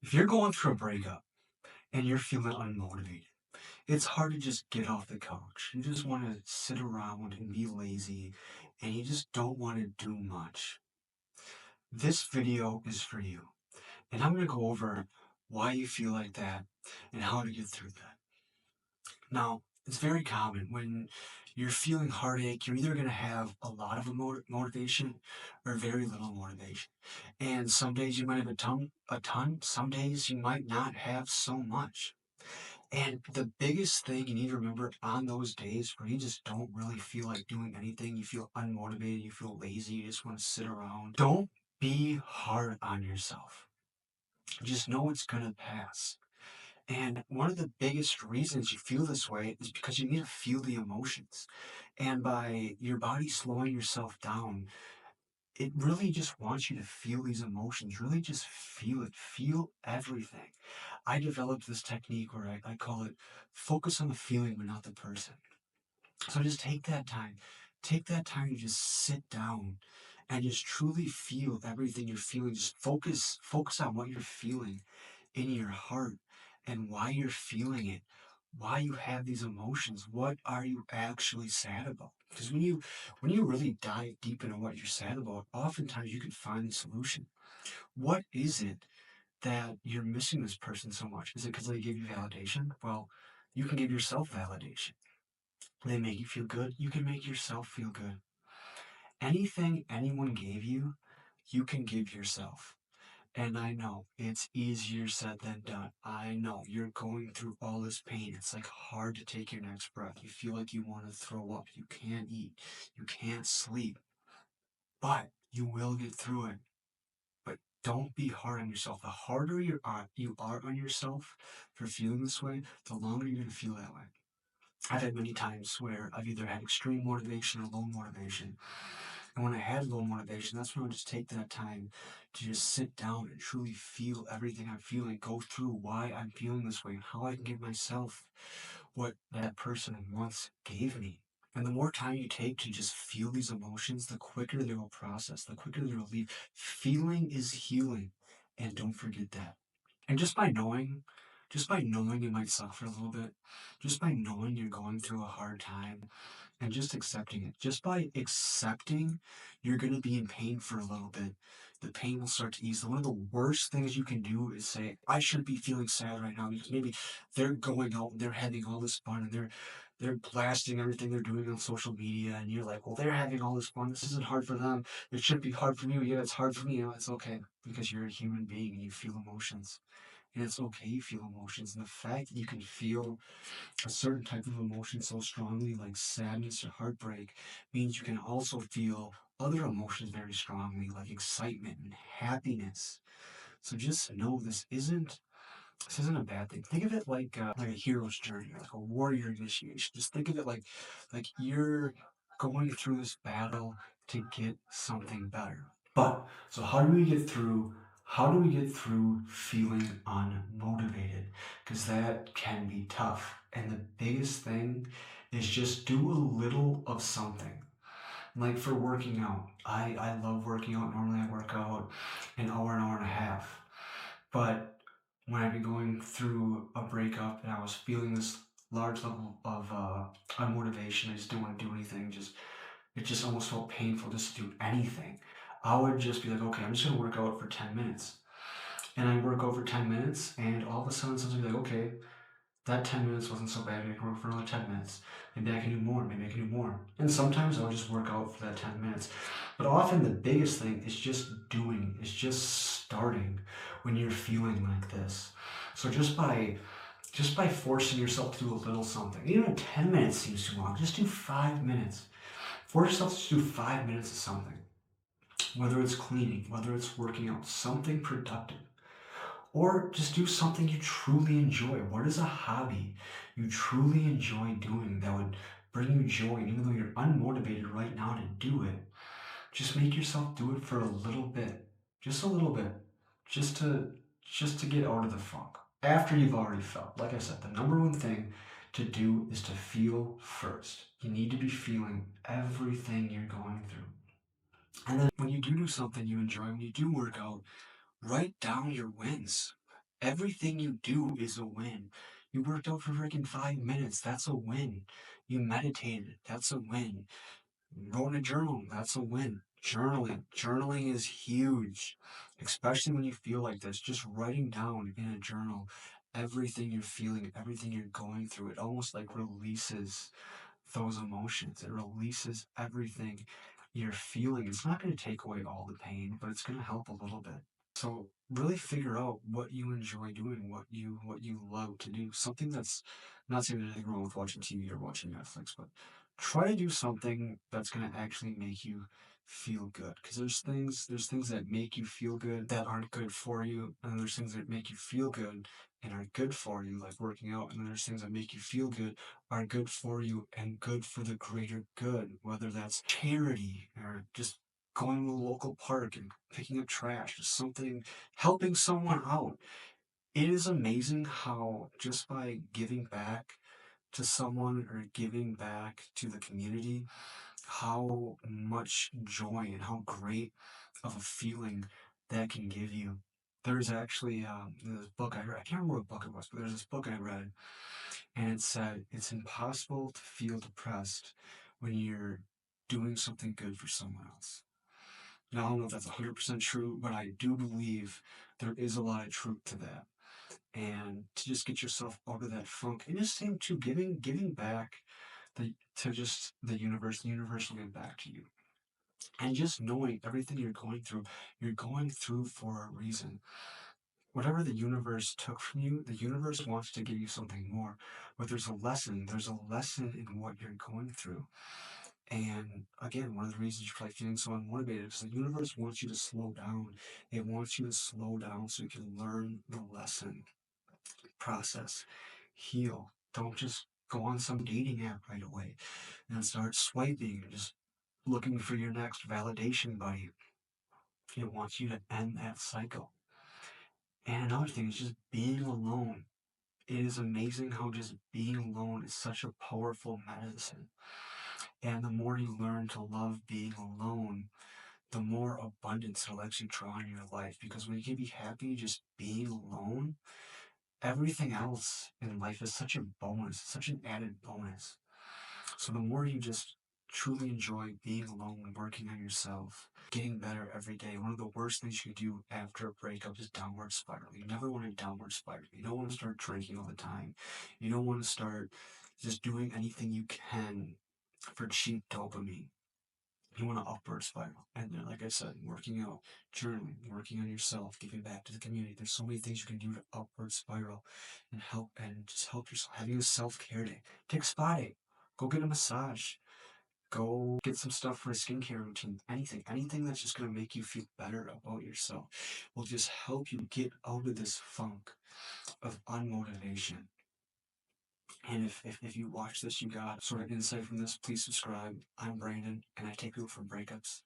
If you're going through a breakup and you're feeling unmotivated, it's hard to just get off the couch. You just want to sit around and be lazy and you just don't want to do much. This video is for you. And I'm going to go over why you feel like that and how to get through that. Now, it's very common when you're feeling heartache, you're either going to have a lot of motivation or very little motivation. And some days you might have a ton, some days you might not have so much. And the biggest thing you need to remember on those days where you just don't really feel like doing anything, you feel unmotivated, you feel lazy, you just want to sit around, don't be hard on yourself. Just know it's going to pass. And one of the biggest reasons you feel this way is because you need to feel the emotions. And by your body slowing yourself down, it really just wants you to feel these emotions, really just feel it, feel everything. I developed this technique where I call it focus on the feeling but not the person. So just take that time to just sit down and just truly feel everything you're feeling. Just focus on what you're feeling in your heart and why you're feeling it, why you have these emotions. What are you actually sad about? Because when you really dive deep into what you're sad about, oftentimes you can find the solution. What is it that you're missing this person so much? Is it because they give you validation? Well, you can give yourself validation. They make you feel good. You can make yourself feel good. Anything anyone gave you, you can give yourself. And I know it's easier said than done. I know you're going through all this pain. It's like hard to take your next breath. You feel like you want to throw up. You can't eat. You can't sleep. But you will get through it. But don't be hard on yourself. The harder you are on yourself for feeling this way, the longer you're going to feel that way. I've had many times where I've either had extreme motivation or low motivation. And when I had low motivation, that's when I would just take that time to just sit down and truly feel everything I'm feeling, go through why I'm feeling this way, and how I can give myself what that person once gave me. And the more time you take to just feel these emotions, the quicker they will process, the quicker they will leave. Feeling is healing. And don't forget that. And just by knowing you might suffer a little bit, just by knowing you're going through a hard time, and just accepting it. Just by accepting you're going to be in pain for a little bit, the pain will start to ease. One of the worst things you can do is say, I shouldn't be feeling sad right now because maybe they're going out and they're having all this fun and they're blasting everything they're doing on social media and you're like, well, they're having all this fun. This isn't hard for them. It shouldn't be hard for me. Yeah, it's hard for me. It's okay because you're a human being and you feel emotions. And it's okay you feel emotions. And the fact that you can feel a certain type of emotion so strongly, like sadness or heartbreak, means you can also feel other emotions very strongly, like excitement and happiness. So just know this isn't a bad thing. Think of it like a hero's journey, like a warrior initiation. Just think of it like you're going through this battle to get something better. But so how do we get through feeling unmotivated? Because that can be tough. And the biggest thing is just do a little of something. Like for working out. I love working out. Normally I work out an hour and a half. But when I'd be going through a breakup and I was feeling this large level of unmotivation, I just didn't want to do anything, it just almost felt painful just to do anything. I would just be like, okay, I'm just gonna work out for 10 minutes. And I work out for 10 minutes, and all of a sudden, someone's gonna be like, okay, that 10 minutes wasn't so bad. Maybe I can work for another 10 minutes. Maybe I can do more. Maybe I can do more. And sometimes I'll just work out for that 10 minutes. But often the biggest thing is just doing, is just starting when you're feeling like this. So just by forcing yourself to do a little something, even 10 minutes seems too long, just do 5 minutes. Force yourself to do 5 minutes of something, whether it's cleaning, whether it's working out, something productive, or just do something you truly enjoy. What is a hobby you truly enjoy doing that would bring you joy? And even though you're unmotivated right now to do it, just make yourself do it for a little bit, just a little bit, just to just to get out of the funk. After you've already felt, like I said, the number one thing to do is to feel first. You need to be feeling everything you're going through. And then when you do something you enjoy, when you do work out, write down your wins. Everything you do is a win. You worked out for freaking 5 minutes. That's a win. You meditated. That's a win. Wrote in a journal. That's a win. Journaling is huge, especially when you feel like this. Just writing down in a journal everything you're feeling, everything you're going through. It almost like releases those emotions. It releases everything you're feeling. It's not going to take away all the pain, but it's going to help a little bit. So really figure out what you enjoy doing, what you love to do. Something that's not saying there's anything wrong with watching TV or watching Netflix, but try to do something that's gonna actually make you feel good. Because there's things that make you feel good that aren't good for you, and then there's things that make you feel good and are good for you, like working out, and then there's things that make you feel good, are good for you and good for the greater good, whether that's charity or just going to a local park and picking up trash, just something, helping someone out. It is amazing how just by giving back to someone or giving back to the community, how much joy and how great of a feeling that can give you. There's actually this book I read. I can't remember what book it was, but there's this book I read, and it said it's impossible to feel depressed when you're doing something good for someone else. Now, I don't know if that's 100% true, but I do believe there is a lot of truth to that. And to just get yourself out of that funk, and just same too, giving back to just the universe will give back to you. And just knowing everything you're going through for a reason. Whatever the universe took from you, the universe wants to give you something more. But there's a lesson in what you're going through. And again, one of the reasons you're probably feeling so unmotivated is the universe wants you to slow down. It wants you to slow down so you can learn the lesson, process, heal. Don't just go on some dating app right away and start swiping and just looking for your next validation buddy. It wants you to end that cycle. And another thing is just being alone. It is amazing how just being alone is such a powerful medicine. And the more you learn to love being alone, the more abundance it'll actually draw in your life. Because when you can be happy just being alone, everything else in life is such a bonus, such an added bonus. So the more you just truly enjoy being alone, working on yourself, getting better every day, one of the worst things you can do after a breakup is downward spiral. You never want to downward spiral. You don't want to start drinking all the time. You don't want to start just doing anything you can for cheap dopamine. You want to upward spiral. And then, like I said, working out, journaling, working on yourself, giving back to the community. There's so many things you can do to upward spiral and just help yourself. Having a self-care day. Take a spa day. Go get a massage. Go get some stuff for a skincare routine. Anything that's just gonna make you feel better about yourself will just help you get out of this funk of unmotivation. And if you watch this, you got sort of insight from this, please subscribe. I'm Brandon, and I take people for breakups.